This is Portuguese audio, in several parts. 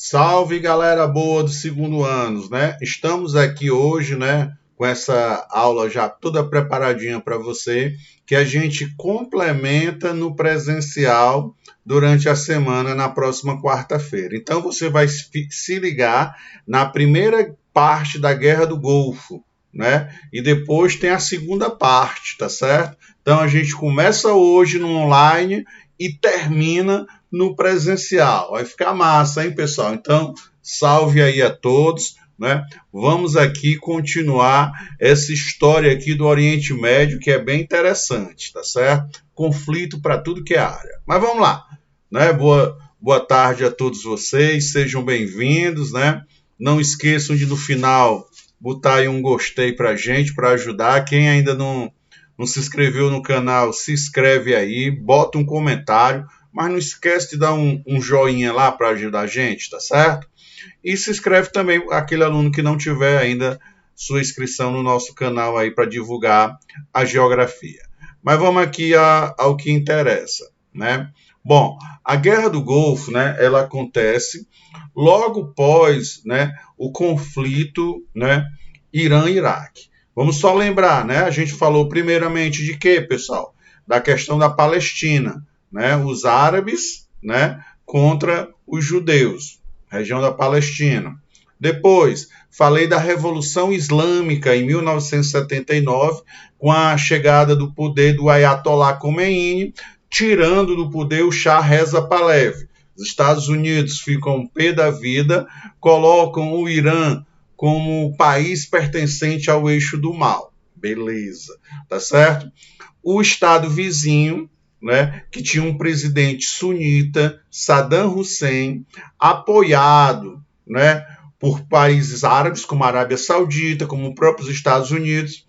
Salve, galera boa do segundo ano, né? Estamos aqui hoje, né, com essa aula já toda preparadinha para você, que a gente complementa no presencial durante a semana na próxima quarta-feira. Então você vai se ligar na primeira parte da Guerra do Golfo, né? E depois tem a segunda parte, tá certo? Então a gente começa hoje no online e termina no presencial. Vai ficar massa, hein, pessoal? Então, salve aí a todos, né? Vamos aqui continuar essa história aqui do Oriente Médio, que é bem interessante, tá certo? Conflito para tudo que é área. Mas vamos lá, né? Boa tarde a todos vocês, sejam bem-vindos, né? Não esqueçam de no final botar aí um gostei pra gente, para ajudar. Quem ainda não se inscreveu no canal, se inscreve aí, bota um comentário, mas não esquece de dar um joinha lá para ajudar a gente, tá certo? E se inscreve também aquele aluno que não tiver ainda sua inscrição no nosso canal aí para divulgar a geografia. Mas vamos aqui ao que interessa, né? Bom, a Guerra do Golfo, né, ela acontece logo após, né, o conflito, né, Irã-Iraque. Vamos só lembrar, né? A gente falou primeiramente de quê, pessoal? Da questão da Palestina, né? Os árabes, né, contra os judeus, região da Palestina. Depois, falei da Revolução Islâmica em 1979, com a chegada do poder do Ayatollah Khomeini, tirando do poder o Shah Reza Pahlavi. Os Estados Unidos ficam pé da vida, colocam o Irã como país pertencente ao eixo do mal. Beleza, tá certo? O estado vizinho, né, que tinha um presidente sunita, Saddam Hussein, apoiado, né, por países árabes, como a Arábia Saudita, como os próprios Estados Unidos,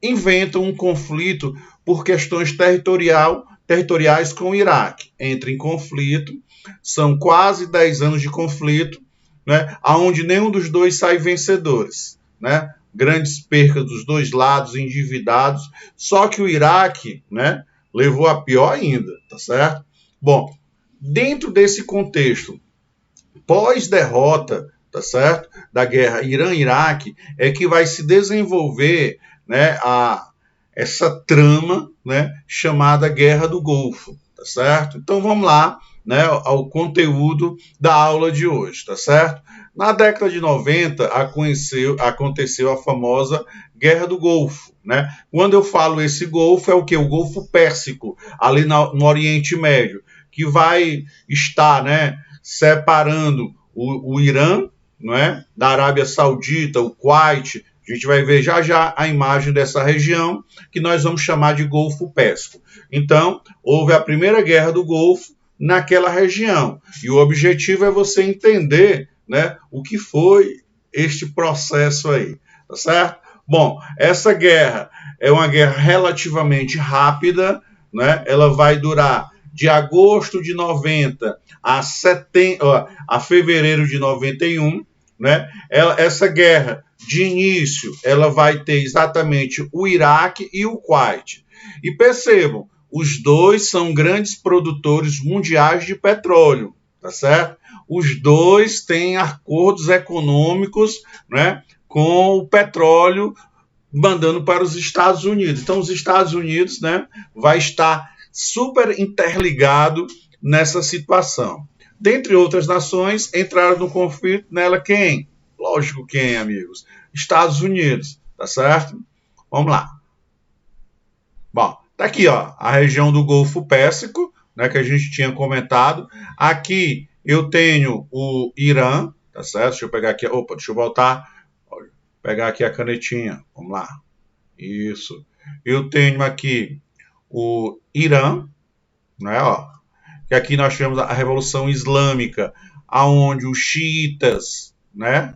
inventam um conflito por questões territoriais com o Iraque. Entra em conflito, são quase 10 anos de conflito, né, onde nenhum dos dois sai vencedores, né? Grandes percas dos dois lados, endividados, só que o Iraque, né, levou a pior ainda, tá certo? Bom, dentro desse contexto, pós-derrota, tá certo, da guerra Irã-Iraque, é que vai se desenvolver, né, essa trama, né, chamada Guerra do Golfo, tá certo? Então vamos lá, né, ao conteúdo da aula de hoje, tá certo? Na década de 90 aconteceu a famosa Guerra do Golfo, né? Quando eu falo esse Golfo, é o que? O Golfo Pérsico, ali no Oriente Médio, que vai estar, né, separando o Irã, não é, da Arábia Saudita, o Kuwait. A gente vai ver já já a imagem dessa região, que nós vamos chamar de Golfo Pérsico. Então, houve a primeira Guerra do Golfo naquela região. E o objetivo é você entender, né, o que foi este processo aí, tá certo? Bom, essa guerra é uma guerra relativamente rápida, né? Ela vai durar de agosto de 90 a fevereiro de 91, né? Essa guerra, de início, ela vai ter exatamente o Iraque e o Kuwait. E percebam, os dois são grandes produtores mundiais de petróleo, tá certo? Os dois têm acordos econômicos, né, com o petróleo mandando para os Estados Unidos. Então, os Estados Unidos, né, vai estar super interligado nessa situação. Dentre outras nações, entraram no conflito nela quem? Lógico quem, amigos? Estados Unidos, tá certo? Vamos lá. Bom, tá aqui, ó, a região do Golfo Pérsico, né, que a gente tinha comentado. Aqui eu tenho o Irã, tá certo? Deixa eu pegar aqui, deixa eu voltar, pegar aqui a canetinha, vamos lá. Isso. Eu tenho aqui o Irã, né, ó, que aqui nós tivemos a Revolução Islâmica, aonde os xiitas, né,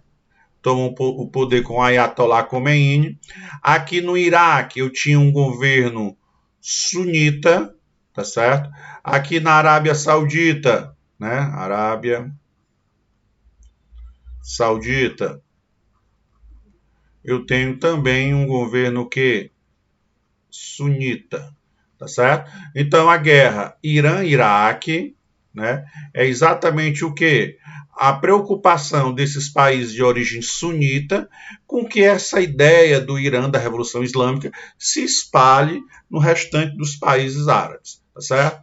tomam o poder com Ayatollah Khomeini. Aqui no Iraque eu tinha um governo sunita, tá certo? Aqui na Arábia Saudita, né? Arábia Saudita, eu tenho também um governo que sunita, tá certo? Então a guerra Irã-Iraque, né, é exatamente o que? a preocupação desses países de origem sunita com que essa ideia do Irã, da Revolução Islâmica, se espalhe no restante dos países árabes, tá certo?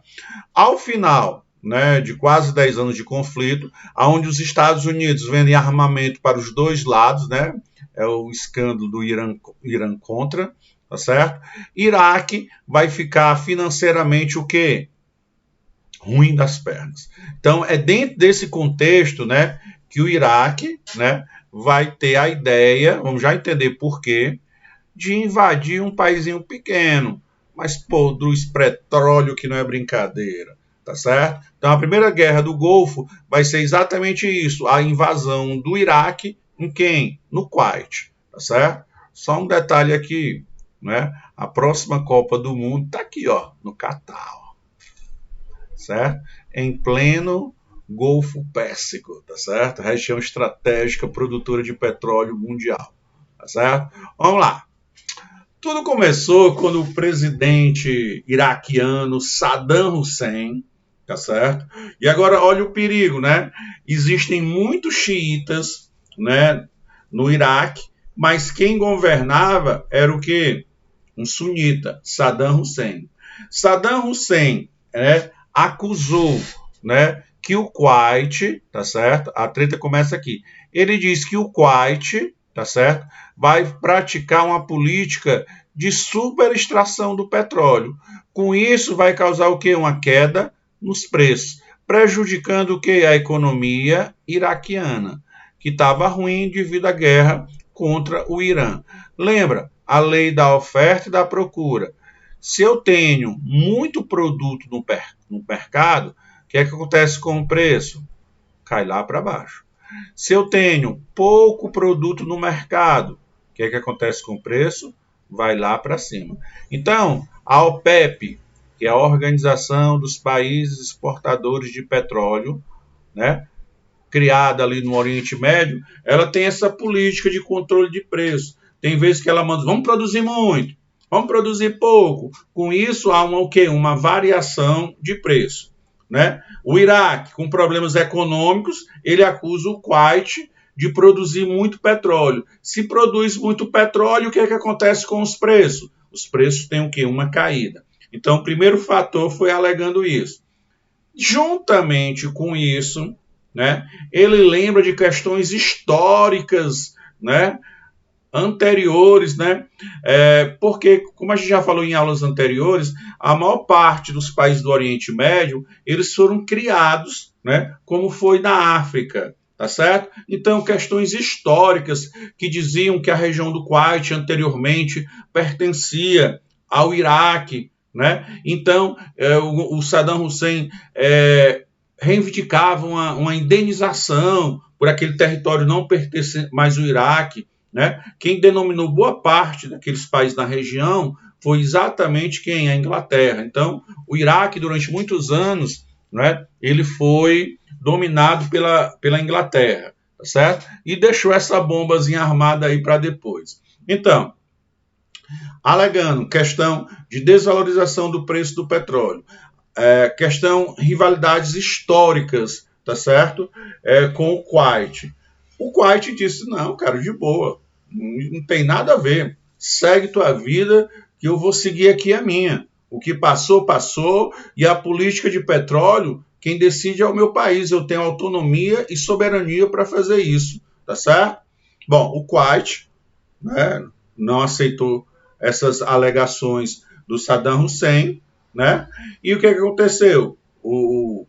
Ao final, né, de quase 10 anos de conflito, onde os Estados Unidos vendem armamento para os dois lados, né, é o escândalo do Irã contra, tá certo? Iraque vai ficar financeiramente o quê? Ruim das pernas. Então, é dentro desse contexto, né, que o Iraque, né, vai ter a ideia, vamos já entender por quê, de invadir um paísinho pequeno, mas produz petróleo que não é brincadeira, tá certo? Então, a primeira guerra do Golfo vai ser exatamente isso, a invasão do Iraque em quem? No Kuwait, tá certo? Só um detalhe aqui, né? A próxima Copa do Mundo tá aqui, ó, no Catar, certo? Em pleno Golfo Pérsico, tá certo? Região estratégica produtora de petróleo mundial, tá certo? Vamos lá. Tudo começou quando o presidente iraquiano Saddam Hussein, tá certo? E agora olha o perigo, né? Existem muitos xiitas, né, no Iraque, mas quem governava era o quê? Um sunita, Saddam Hussein. Saddam Hussein, acusou, né, que o Kuwait, tá certo? A treta começa aqui. Ele diz que o Kuwait, tá certo, vai praticar uma política de superextração do petróleo. Com isso, vai causar o quê? Uma queda nos preços, prejudicando o quê? A economia iraquiana, que estava ruim devido à guerra contra o Irã. Lembra? A lei da oferta e da procura. Se eu tenho muito produto no mercado, o que é que acontece com o preço? Cai lá para baixo. Se eu tenho pouco produto no mercado, o que é que acontece com o preço? Vai lá para cima. Então, a OPEP, que é a Organização dos Países Exportadores de Petróleo, né, criada ali no Oriente Médio, ela tem essa política de controle de preço. Tem vezes que ela manda, vamos produzir muito, vamos produzir pouco. Com isso, há uma variação de preço, né? O Iraque, com problemas econômicos, ele acusa o Kuwait de produzir muito petróleo. Se produz muito petróleo, o que é que acontece com os preços? Os preços têm o quê? Uma caída. Então, o primeiro fator foi alegando isso. Juntamente com isso, né, ele lembra de questões históricas, né, anteriores, né? Porque, como a gente já falou em aulas anteriores, a maior parte dos países do Oriente Médio, eles foram criados, né, como foi na África, tá certo? Então, questões históricas que diziam que a região do Kuwait anteriormente pertencia ao Iraque, né? Então, o Saddam Hussein reivindicava uma indenização por aquele território não pertencer mais ao Iraque, né? Quem denominou boa parte daqueles países na região foi exatamente quem? A Inglaterra. Então, o Iraque, durante muitos anos, né, ele foi dominado pela Inglaterra, tá certo? E deixou essa bombazinha armada aí para depois. Então, alegando questão de desvalorização do preço do petróleo, questão rivalidades históricas, tá certo? Com o Kuwait. O Kuwait disse, não, cara, de boa, não tem nada a ver, segue tua vida que eu vou seguir aqui a minha. O que passou, passou, e a política de petróleo, quem decide é o meu país, eu tenho autonomia e soberania para fazer isso, tá certo? Bom, o Kuwait, né, não aceitou essas alegações do Saddam Hussein, né? E o que aconteceu? O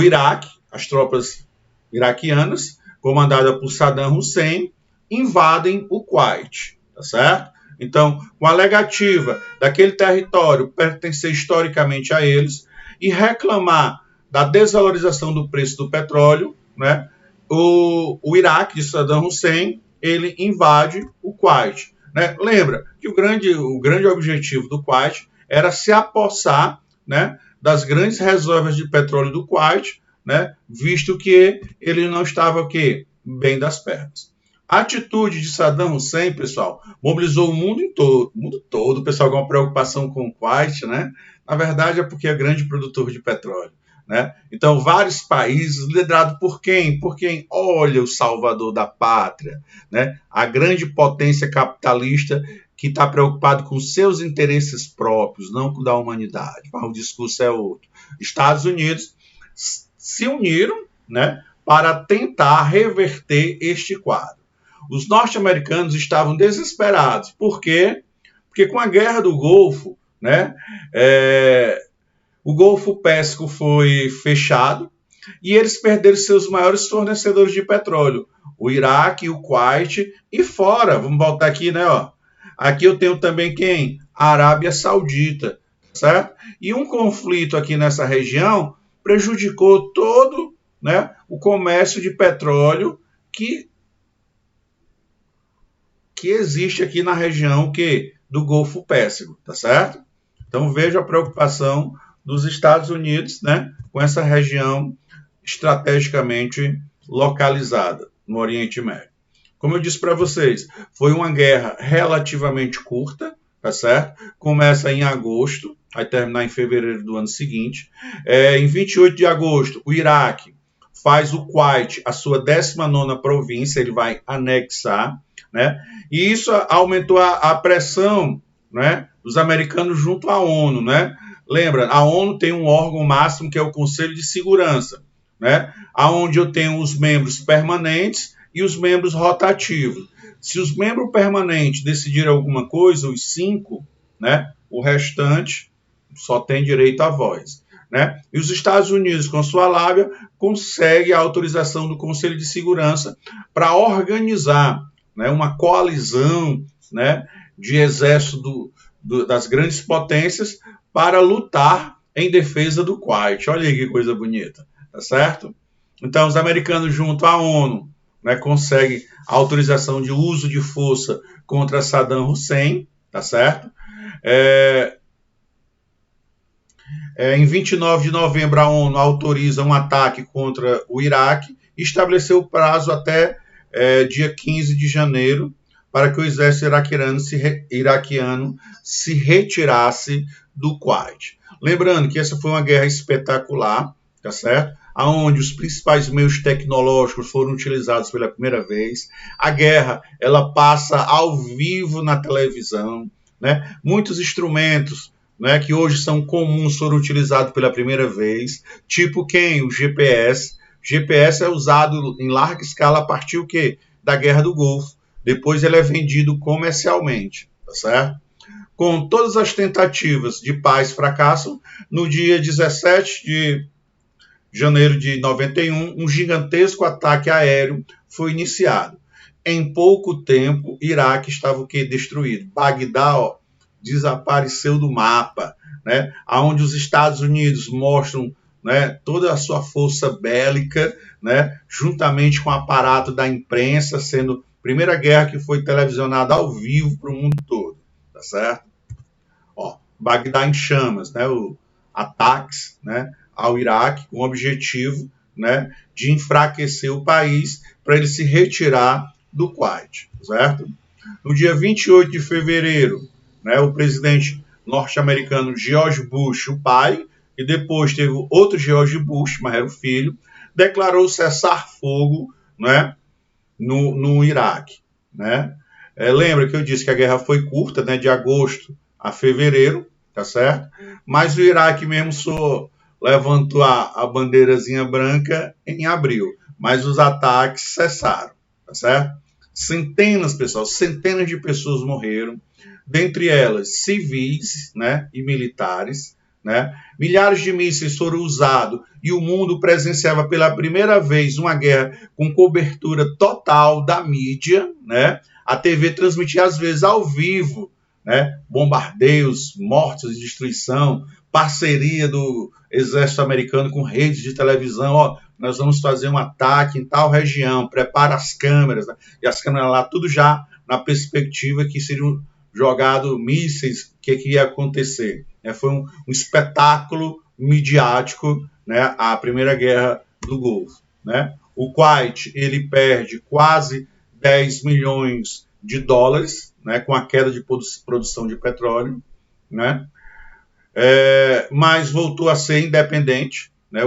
Iraque, as tropas iraquianas, comandadas por Saddam Hussein, invadem o Kuwait, tá certo? Então, com a alegativa daquele território pertencer historicamente a eles e reclamar da desvalorização do preço do petróleo, né? O Iraque de Saddam Hussein, ele invade o Kuwait, né? Lembra que o grande objetivo do Kuwait era se apossar, né, das grandes reservas de petróleo do Kuwait, né, visto que ele não estava o quê? Bem das pernas. A atitude de Saddam Hussein, pessoal, mobilizou o mundo todo, o pessoal com uma preocupação com o Kuwait, né? Na verdade é porque é grande produtor de petróleo, né? Então, vários países liderados por quem? Por quem? Olha o salvador da pátria, né? A grande potência capitalista que está preocupado com seus interesses próprios, não com o da humanidade. Mas o discurso é outro. Estados Unidos se uniram, né, para tentar reverter este quadro. Os norte-americanos estavam desesperados. Por quê? Porque com a Guerra do Golfo, né, o Golfo Pérsico foi fechado e eles perderam seus maiores fornecedores de petróleo, o Iraque, o Kuwait e fora. Vamos voltar aqui, né? Ó. Aqui eu tenho também quem? A Arábia Saudita, certo? E um conflito aqui nessa região prejudicou todo, né, o comércio de petróleo que existe aqui na região do Golfo Pérsico, tá certo? Então veja a preocupação dos Estados Unidos, né, com essa região estrategicamente localizada no Oriente Médio. Como eu disse para vocês, foi uma guerra relativamente curta, tá certo? Começa em agosto, vai terminar em fevereiro do ano seguinte. Em 28 de agosto, o Iraque faz o Kuwait a sua 19ª província, ele vai anexar, né? E isso aumentou a pressão, né, dos americanos junto à ONU, né? Lembra, a ONU tem um órgão máximo que é o Conselho de Segurança, né? Onde eu tenho os membros permanentes e os membros rotativos. Se os membros permanentes decidirem alguma coisa, os 5, né, o restante só tem direito à voz, né? E os Estados Unidos, com sua lábia, consegue a autorização do Conselho de Segurança para organizar, né, uma coalizão, né, de exército das grandes potências para lutar em defesa do Kuwait. Olha aí que coisa bonita, tá certo? Então, os americanos, junto à ONU, né, conseguem a autorização de uso de força contra Saddam Hussein, tá certo? Em 29 de novembro, a ONU autoriza um ataque contra o Iraque e estabeleceu o prazo até dia 15 de janeiro para que o exército iraquiano se retirasse do Kuwait. Lembrando que essa foi uma guerra espetacular, tá certo? Onde os principais meios tecnológicos foram utilizados pela primeira vez. A guerra, ela passa ao vivo na televisão, né? Muitos instrumentos, né, que hoje são comuns foram utilizados pela primeira vez, tipo quem? O GPS. O GPS é usado em larga escala a partir o quê? Da Guerra do Golfo. Depois ele é vendido comercialmente, tá certo? Com todas as tentativas de paz fracassam, no dia 17 de janeiro de 91, um gigantesco ataque aéreo foi iniciado. Em pouco tempo, Iraque estava o quê? Destruído. Bagdá, ó, desapareceu do mapa, né? Onde os Estados Unidos mostram, né, toda a sua força bélica, né, juntamente com o aparato da imprensa, sendo a primeira guerra que foi televisionada ao vivo para o mundo todo, tá certo? Ó, Bagdá em chamas, né, ataques, né, ao Iraque com o objetivo, né, de enfraquecer o país para ele se retirar do Kuwait, certo? No dia 28 de fevereiro, né, o presidente norte-americano George Bush, o pai, e depois teve outro George Bush, mas era o filho, declarou cessar-fogo, né, no Iraque, né? Lembra que eu disse que a guerra foi curta, né, de agosto a fevereiro, tá certo? Mas o Iraque mesmo só levantou a bandeirazinha branca em abril, mas os ataques cessaram, tá certo? Centenas de pessoas morreram, dentre elas civis, né, e militares, né? Milhares de mísseis foram usados e o mundo presenciava pela primeira vez uma guerra com cobertura total da mídia, né? A TV transmitia às vezes ao vivo, né, bombardeios, mortes, destruição, parceria do exército americano com redes de televisão. Ó, nós vamos fazer um ataque em tal região, prepara as câmeras, né? E as câmeras lá, tudo já na perspectiva que seriam jogados mísseis, o que ia acontecer. Foi um espetáculo midiático, né, a Primeira Guerra do Golfo, né? O Kuwait, ele perde quase 10 milhões de dólares, né, com a queda de produção de petróleo, né? Mas voltou a ser independente, né?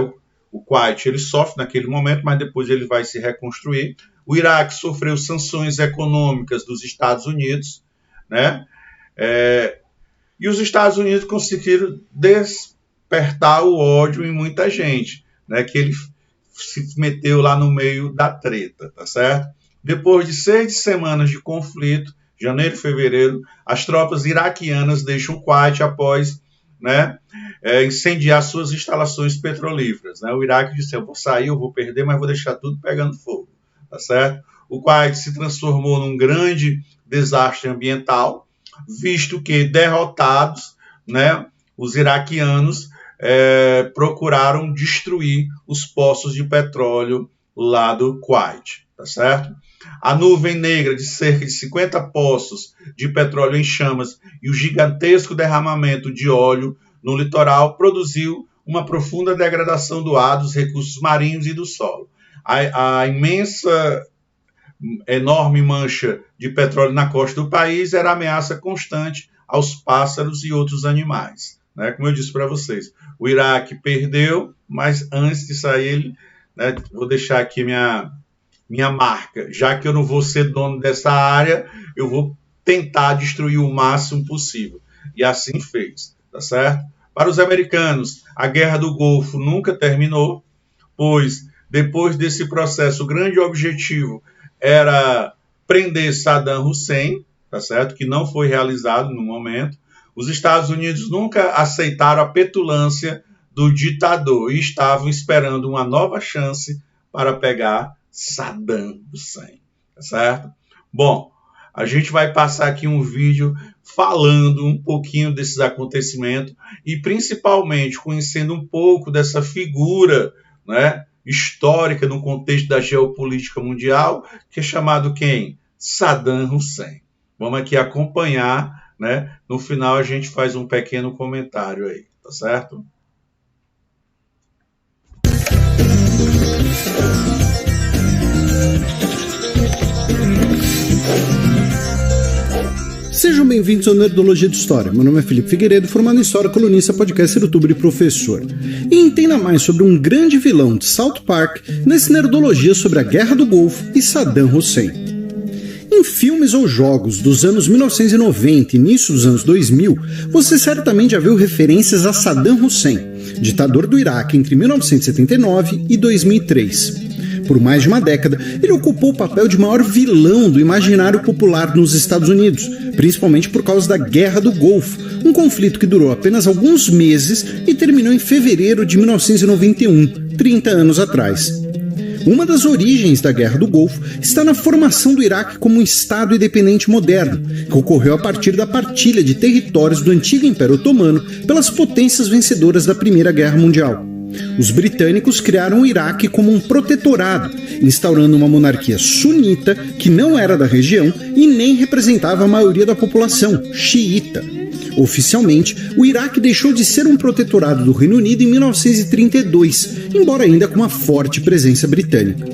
O Kuwait ele sofre naquele momento, mas depois ele vai se reconstruir. O Iraque sofreu sanções econômicas dos Estados Unidos, né? E os Estados Unidos conseguiram despertar o ódio em muita gente, né? Que ele se meteu lá no meio da treta, tá certo? Depois de 6 semanas de conflito, janeiro e fevereiro, as tropas iraquianas deixam o Kuwait após, né, incendiar suas instalações petrolíferas, né? O Iraque disse: eu vou sair, eu vou perder, mas vou deixar tudo pegando fogo, tá certo? O Kuwait se transformou num grande desastre ambiental, visto que derrotados, né, os iraquianos procuraram destruir os poços de petróleo lá do Kuwait, tá certo? A nuvem negra de cerca de 50 poços de petróleo em chamas e o gigantesco derramamento de óleo no litoral produziu uma profunda degradação do ar, dos recursos marinhos e do solo. A imensa, enorme mancha de petróleo na costa do país era ameaça constante aos pássaros e outros animais, né? Como eu disse para vocês, o Iraque perdeu, mas antes de sair, né, vou deixar aqui minha marca. Já que eu não vou ser dono dessa área, eu vou tentar destruir o máximo possível. E assim fez, tá certo? Para os americanos, a Guerra do Golfo nunca terminou, pois depois desse processo, o grande objetivo era prender Saddam Hussein, tá certo? Que não foi realizado no momento. Os Estados Unidos nunca aceitaram a petulância do ditador e estavam esperando uma nova chance para pegar Saddam Hussein, tá certo? Bom, a gente vai passar aqui um vídeo falando um pouquinho desses acontecimentos e principalmente conhecendo um pouco dessa figura, né, histórica no contexto da geopolítica mundial, que é chamado quem? Saddam Hussein. Vamos aqui acompanhar, né? No final a gente faz um pequeno comentário aí, tá certo? Sejam bem-vindos ao Nerdologia de História. Meu nome é Felipe Figueiredo, formado em História, colunista, podcaster, youtuber e professor. E entenda mais sobre um grande vilão de South Park nesse Nerdologia sobre a Guerra do Golfo e Saddam Hussein. Em filmes ou jogos dos anos 1990 e início dos anos 2000, você certamente já viu referências a Saddam Hussein, ditador do Iraque entre 1979 e 2003. Por mais de uma década, ele ocupou o papel de maior vilão do imaginário popular nos Estados Unidos, principalmente por causa da Guerra do Golfo, um conflito que durou apenas alguns meses e terminou em fevereiro de 1991, 30 anos atrás. Uma das origens da Guerra do Golfo está na formação do Iraque como um Estado independente moderno, que ocorreu a partir da partilha de territórios do antigo Império Otomano pelas potências vencedoras da Primeira Guerra Mundial. Os britânicos criaram o Iraque como um protetorado, instaurando uma monarquia sunita que não era da região e nem representava a maioria da população, xiita. Oficialmente, o Iraque deixou de ser um protetorado do Reino Unido em 1932, embora ainda com uma forte presença britânica.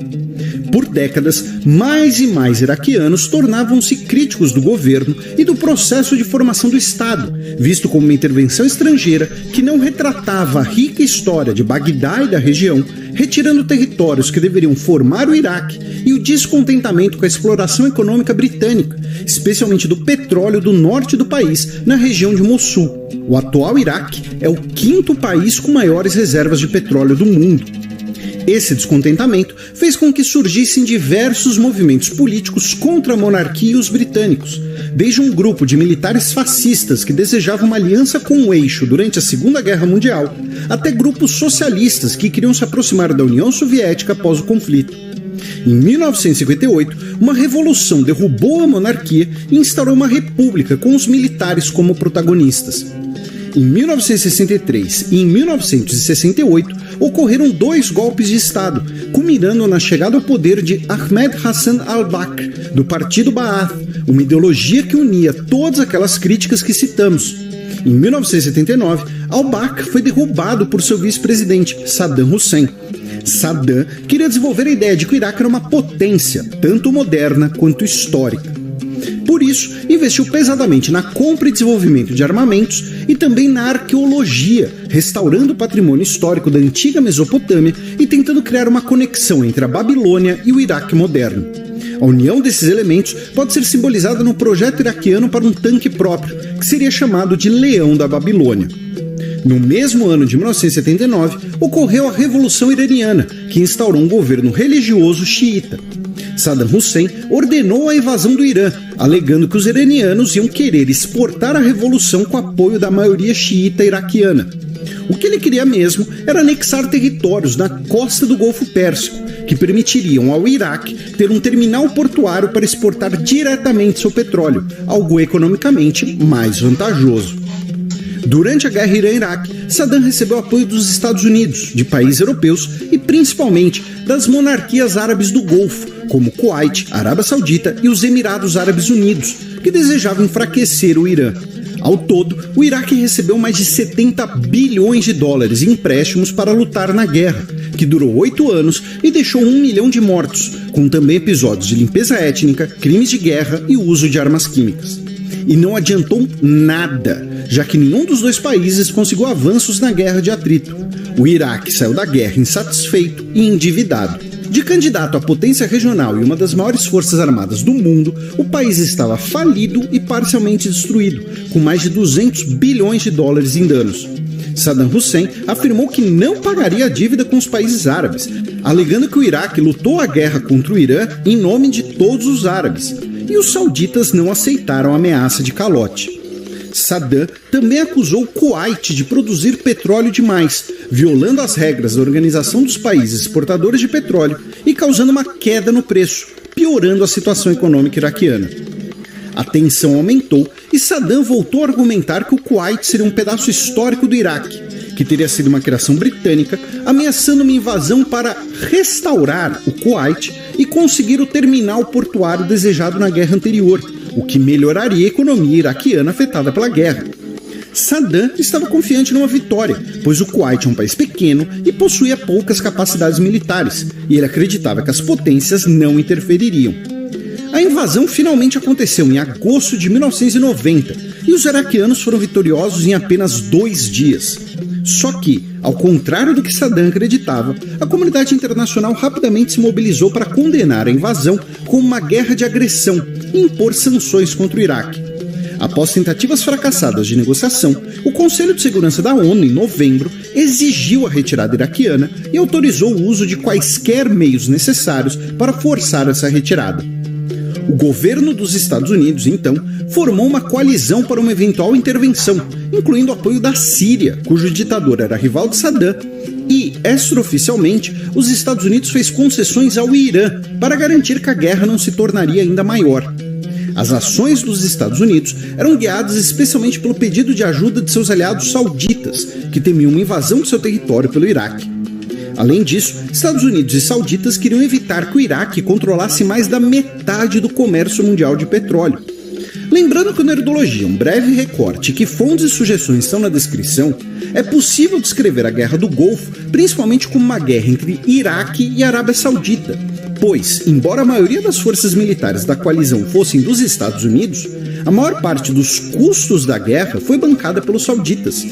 Por décadas, mais e mais iraquianos tornavam-se críticos do governo e do processo de formação do Estado, visto como uma intervenção estrangeira que não retratava a rica história de Bagdá e da região, retirando territórios que deveriam formar o Iraque e o descontentamento com a exploração econômica britânica, especialmente do petróleo do norte do país, na região de Mossul. O atual Iraque é o 5º país com maiores reservas de petróleo do mundo. Esse descontentamento fez com que surgissem diversos movimentos políticos contra a monarquia e os britânicos, desde um grupo de militares fascistas que desejavam uma aliança com o eixo durante a Segunda Guerra Mundial, até grupos socialistas que queriam se aproximar da União Soviética após o conflito. Em 1958, uma revolução derrubou a monarquia e instaurou uma república com os militares como protagonistas. Em 1963 e em 1968, ocorreram 2 golpes de Estado, culminando na chegada ao poder de Ahmed Hassan al-Bakr, do Partido Ba'ath, uma ideologia que unia todas aquelas críticas que citamos. Em 1979, al-Bakr foi derrubado por seu vice-presidente, Saddam Hussein. Saddam queria desenvolver a ideia de que o Iraque era uma potência, tanto moderna quanto histórica. por isso, investiu pesadamente na compra e desenvolvimento de armamentos e também na arqueologia, restaurando o patrimônio histórico da antiga Mesopotâmia e tentando criar uma conexão entre a Babilônia e o Iraque moderno. A união desses elementos pode ser simbolizada no projeto iraquiano para um tanque próprio, que seria chamado de Leão da Babilônia. No mesmo ano de 1979, ocorreu a Revolução Iraniana, que instaurou um governo religioso xiita. Saddam Hussein ordenou a invasão do Irã, alegando que os iranianos iam querer exportar a revolução com apoio da maioria xiita iraquiana. O que ele queria mesmo era anexar territórios na costa do Golfo Pérsico, que permitiriam ao Iraque ter um terminal portuário para exportar diretamente seu petróleo, algo economicamente mais vantajoso. Durante a guerra Irã-Iraque, Saddam recebeu apoio dos Estados Unidos, de países europeus e principalmente das monarquias árabes do Golfo, como Kuwait, Arábia Saudita e os Emirados Árabes Unidos, que desejavam enfraquecer o Irã. Ao todo, o Iraque recebeu mais de 70 bilhões de dólares em empréstimos para lutar na guerra, que durou 8 anos e deixou 1 milhão de mortos, com também episódios de limpeza étnica, crimes de guerra e uso de armas químicas. E não adiantou nada, já que nenhum dos dois países conseguiu avanços na guerra de atrito. O Iraque saiu da guerra insatisfeito e endividado. De candidato à potência regional e uma das maiores forças armadas do mundo, o país estava falido e parcialmente destruído, com mais de 200 bilhões de dólares em danos. Saddam Hussein afirmou que não pagaria a dívida com os países árabes, alegando que o Iraque lutou a guerra contra o Irã em nome de todos os árabes. E os sauditas não aceitaram a ameaça de calote. Saddam também acusou o Kuwait de produzir petróleo demais, violando as regras da Organização dos Países Exportadores de Petróleo e causando uma queda no preço, piorando a situação econômica iraquiana. A tensão aumentou e Saddam voltou a argumentar que o Kuwait seria um pedaço histórico do Iraque, que teria sido uma criação britânica, ameaçando uma invasão para restaurar o Kuwait e conseguir o terminal portuário desejado na guerra anterior, o que melhoraria a economia iraquiana afetada pela guerra. Saddam estava confiante numa vitória, pois o Kuwait é um país pequeno e possuía poucas capacidades militares, e ele acreditava que as potências não interfeririam. A invasão finalmente aconteceu em agosto de 1990, e os iraquianos foram vitoriosos em apenas 2 dias. Só que, ao contrário do que Saddam acreditava, a comunidade internacional rapidamente se mobilizou para condenar a invasão como uma guerra de agressão e impor sanções contra o Iraque. Após tentativas fracassadas de negociação, o Conselho de Segurança da ONU, em novembro, exigiu a retirada iraquiana e autorizou o uso de quaisquer meios necessários para forçar essa retirada. O governo dos Estados Unidos, então, formou uma coalizão para uma eventual intervenção, incluindo o apoio da Síria, cujo ditador era rival de Saddam, e, extraoficialmente, os Estados Unidos fez concessões ao Irã para garantir que a guerra não se tornaria ainda maior. As ações dos Estados Unidos eram guiadas especialmente pelo pedido de ajuda de seus aliados sauditas, que temiam uma invasão de seu território pelo Iraque. Além disso, Estados Unidos e sauditas queriam evitar que o Iraque controlasse mais da metade do comércio mundial de petróleo. Lembrando que o Nerdologia, um breve recorte que fontes e sugestões estão na descrição, é possível descrever a Guerra do Golfo principalmente como uma guerra entre Iraque e Arábia Saudita, pois, embora a maioria das forças militares da coalizão fossem dos Estados Unidos, a maior parte dos custos da guerra foi bancada pelos sauditas.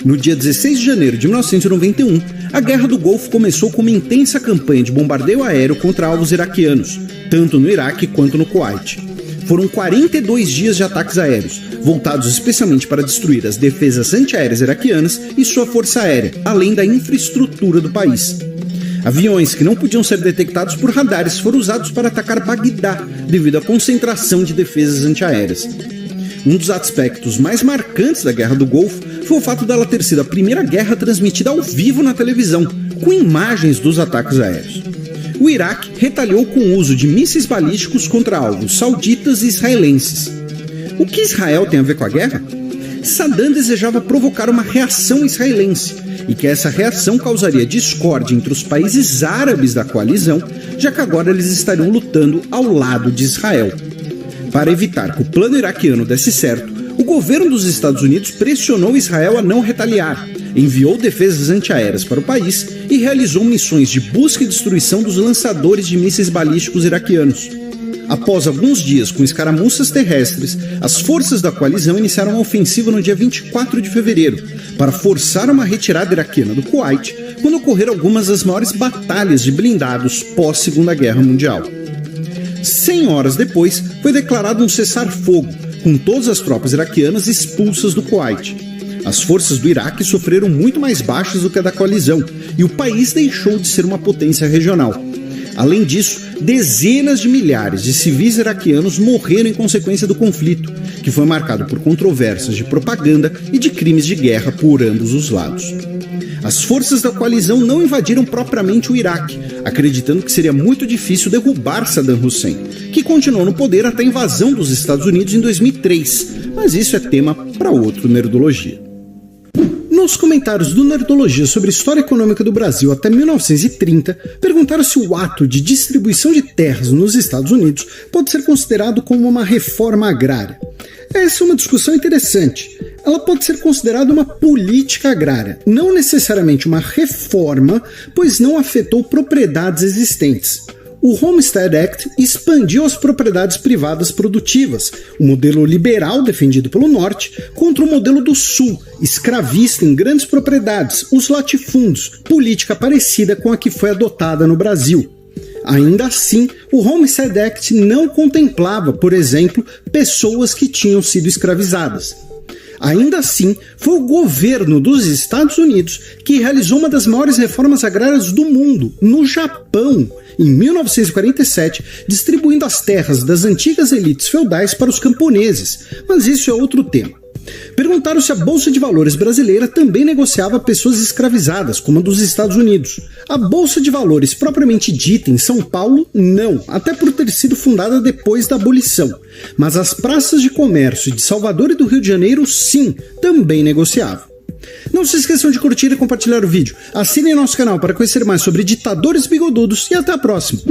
No dia 16 de janeiro de 1991, a Guerra do Golfo começou com uma intensa campanha de bombardeio aéreo contra alvos iraquianos, tanto no Iraque quanto no Kuwait. Foram 42 dias de ataques aéreos, voltados especialmente para destruir as defesas antiaéreas iraquianas e sua força aérea, além da infraestrutura do país. Aviões que não podiam ser detectados por radares foram usados para atacar Bagdá, devido à concentração de defesas antiaéreas. Um dos aspectos mais marcantes da Guerra do Golfo foi o fato dela ter sido a primeira guerra transmitida ao vivo na televisão, com imagens dos ataques aéreos. O Iraque retaliou com o uso de mísseis balísticos contra alvos sauditas e israelenses. O que Israel tem a ver com a guerra? Saddam desejava provocar uma reação israelense, e que essa reação causaria discórdia entre os países árabes da coalizão, já que agora eles estariam lutando ao lado de Israel. Para evitar que o plano iraquiano desse certo, o governo dos Estados Unidos pressionou Israel a não retaliar, enviou defesas antiaéreas para o país e realizou missões de busca e destruição dos lançadores de mísseis balísticos iraquianos. Após alguns dias com escaramuças terrestres, as forças da coalizão iniciaram a ofensiva no dia 24 de fevereiro, para forçar uma retirada iraquiana do Kuwait, quando ocorreram algumas das maiores batalhas de blindados pós-Segunda Guerra Mundial. 100 horas depois, foi declarado um cessar-fogo, com todas as tropas iraquianas expulsas do Kuwait. As forças do Iraque sofreram muito mais baixas do que a da coalizão, e o país deixou de ser uma potência regional. Além disso, dezenas de milhares de civis iraquianos morreram em consequência do conflito, que foi marcado por controvérsias de propaganda e de crimes de guerra por ambos os lados. As forças da coalizão não invadiram propriamente o Iraque, acreditando que seria muito difícil derrubar Saddam Hussein, que continuou no poder até a invasão dos Estados Unidos em 2003, mas isso é tema para outro Nerdologia. Nos comentários do Nerdologia sobre a história econômica do Brasil até 1930, perguntaram se o ato de distribuição de terras nos Estados Unidos pode ser considerado como uma reforma agrária. Essa é uma discussão interessante. Ela pode ser considerada uma política agrária, não necessariamente uma reforma, pois não afetou propriedades existentes. O Homestead Act expandiu as propriedades privadas produtivas, o modelo liberal defendido pelo Norte, contra o modelo do Sul, escravista em grandes propriedades, os latifúndios, política parecida com a que foi adotada no Brasil. Ainda assim, o Homestead Act não contemplava, por exemplo, pessoas que tinham sido escravizadas. Ainda assim, foi o governo dos Estados Unidos que realizou uma das maiores reformas agrárias do mundo, no Japão, em 1947, distribuindo as terras das antigas elites feudais para os camponeses, mas isso é outro tema. Perguntaram se a Bolsa de Valores brasileira também negociava pessoas escravizadas, como a dos Estados Unidos. A Bolsa de Valores propriamente dita em São Paulo, não, até por ter sido fundada depois da abolição. Mas as praças de comércio de Salvador e do Rio de Janeiro, sim, também negociavam. Não se esqueçam de curtir e compartilhar o vídeo. Assinem nosso canal para conhecer mais sobre ditadores bigodudos e até a próxima.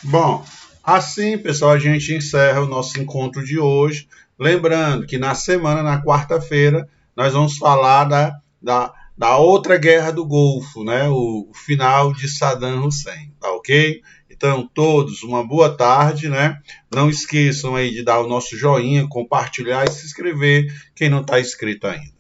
Bom, assim, pessoal, a gente encerra o nosso encontro de hoje. Lembrando que na semana, na quarta-feira, nós vamos falar da outra guerra do Golfo, né? O final de Saddam Hussein, tá ok? Então, todos, uma boa tarde, né? Não esqueçam aí de dar o nosso joinha, compartilhar e se inscrever, quem não está inscrito ainda.